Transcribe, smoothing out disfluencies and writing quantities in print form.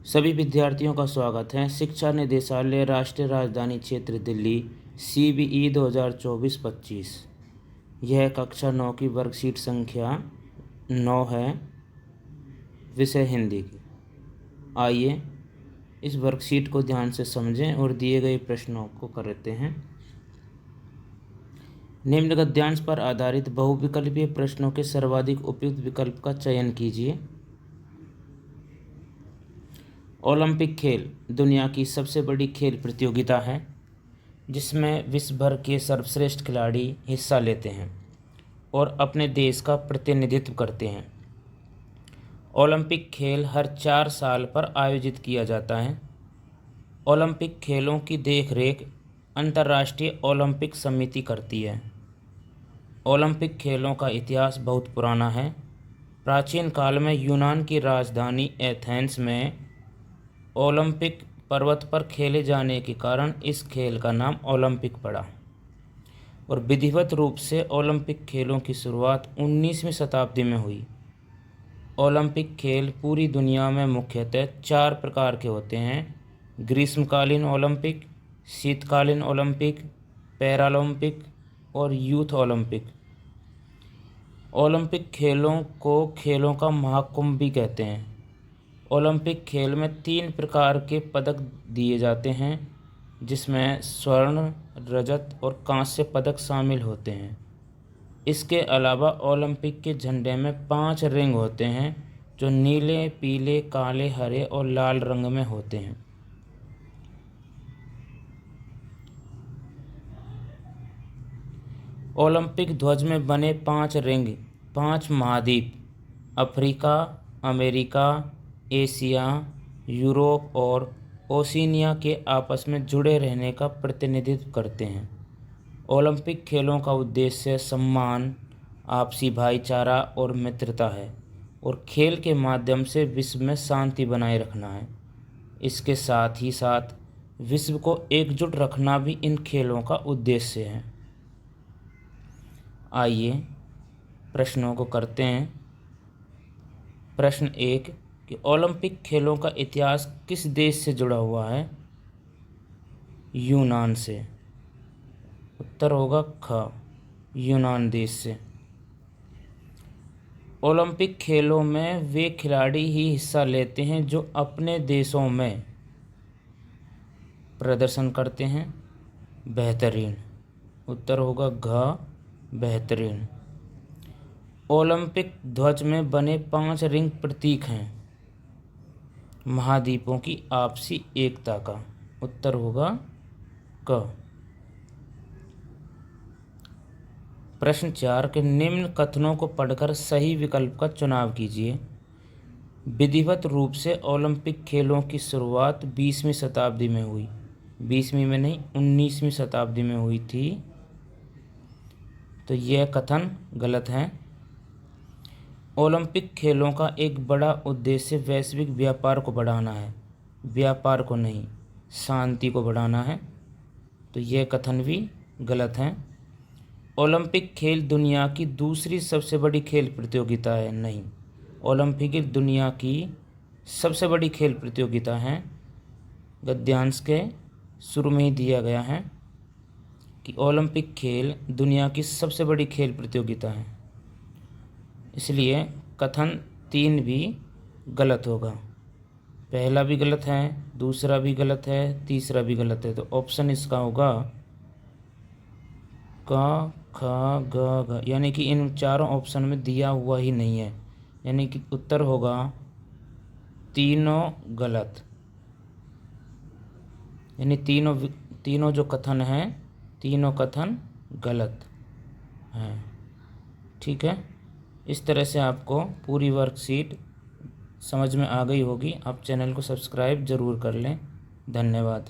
सभी विद्यार्थियों का स्वागत है। शिक्षा निदेशालय राष्ट्रीय राजधानी क्षेत्र दिल्ली CBE 2024-25। यह कक्षा 9 की वर्कशीट संख्या 9 है, विषय हिंदी की। आइए इस वर्कशीट को ध्यान से समझें और दिए गए प्रश्नों को करते हैं। निम्न गद्यांश पर आधारित बहुविकल्पीय प्रश्नों के सर्वाधिक उपयुक्त विकल्प का चयन कीजिए। ओलंपिक खेल दुनिया की सबसे बड़ी खेल प्रतियोगिता है जिसमें विश्व भर के सर्वश्रेष्ठ खिलाड़ी हिस्सा लेते हैं और अपने देश का प्रतिनिधित्व करते हैं। ओलंपिक खेल हर 4 साल पर आयोजित किया जाता है। ओलंपिक खेलों की देखरेख अंतर्राष्ट्रीय ओलंपिक समिति करती है। ओलंपिक खेलों का इतिहास बहुत पुराना है। प्राचीन काल में यूनान की राजधानी एथेंस में ओलंपिक पर्वत पर खेले जाने के कारण इस खेल का नाम ओलंपिक पड़ा और विधिवत रूप से ओलंपिक खेलों की शुरुआत 19वीं शताब्दी में हुई। ओलंपिक खेल पूरी दुनिया में मुख्यतः 4 प्रकार के होते हैं: ग्रीष्मकालीन ओलंपिक, शीतकालीन ओलंपिक, पैरालंपिक और यूथ ओलंपिक। ओलंपिक खेलों को खेलों का महाकुंभ भी कहते हैं। ओलंपिक खेल में 3 प्रकार के पदक दिए जाते हैं जिसमें स्वर्ण, रजत और कांस्य पदक शामिल होते हैं। इसके अलावा ओलंपिक के झंडे में 5 रिंग होते हैं जो नीले, पीले, काले, हरे और लाल रंग में होते हैं। ओलंपिक ध्वज में बने 5 रिंग 5 महाद्वीप अफ्रीका, अमेरिका, एशिया, यूरोप और ओशिनिया के आपस में जुड़े रहने का प्रतिनिधित्व करते हैं। ओलंपिक खेलों का उद्देश्य सम्मान, आपसी भाईचारा और मित्रता है और खेल के माध्यम से विश्व में शांति बनाए रखना है। इसके साथ ही साथ विश्व को एकजुट रखना भी इन खेलों का उद्देश्य है। आइए प्रश्नों को करते हैं। प्रश्न 1 कि ओलंपिक खेलों का इतिहास किस देश से जुड़ा हुआ है? यूनान से। उत्तर होगा ख, यूनान देश से। ओलंपिक खेलों में वे खिलाड़ी ही हिस्सा लेते हैं जो अपने देशों में प्रदर्शन करते हैं बेहतरीन। उत्तर होगा घ, बेहतरीन। ओलंपिक ध्वज में बने 5 रिंग प्रतीक हैं महाद्वीपों की आपसी एकता का। उत्तर होगा क। प्रश्न 4 के निम्न कथनों को पढ़कर सही विकल्प का चुनाव कीजिए। विधिवत रूप से ओलंपिक खेलों की शुरुआत 20वीं शताब्दी में हुई। 20वीं में नहीं, 19वीं शताब्दी में हुई थी, तो यह कथन गलत है। ओलंपिक खेलों का एक बड़ा उद्देश्य वैश्विक व्यापार को बढ़ाना है, व्यापार को नहीं, शांति को बढ़ाना है, तो यह कथन भी गलत है। ओलंपिक खेल दुनिया की दूसरी सबसे बड़ी खेल प्रतियोगिता है, नहीं, ओलंपिक दुनिया की सबसे बड़ी खेल प्रतियोगिता है। गद्यांश के शुरू में ही दिया गया है कि ओलंपिक खेल दुनिया की सबसे बड़ी खेल प्रतियोगिता है, इसलिए कथन 3 भी गलत होगा। पहला भी गलत है, दूसरा भी गलत है, तीसरा भी गलत है, तो ऑप्शन इसका होगा क, ख, ग, घ, यानी कि इन चारों ऑप्शन में दिया हुआ ही नहीं है, यानी कि उत्तर होगा तीनों गलत, यानी तीनों जो कथन हैं, तीनों कथन गलत हैं। ठीक है, इस तरह से आपको पूरी वर्कशीट समझ में आ गई होगी। आप चैनल को सब्सक्राइब ज़रूर कर लें। धन्यवाद।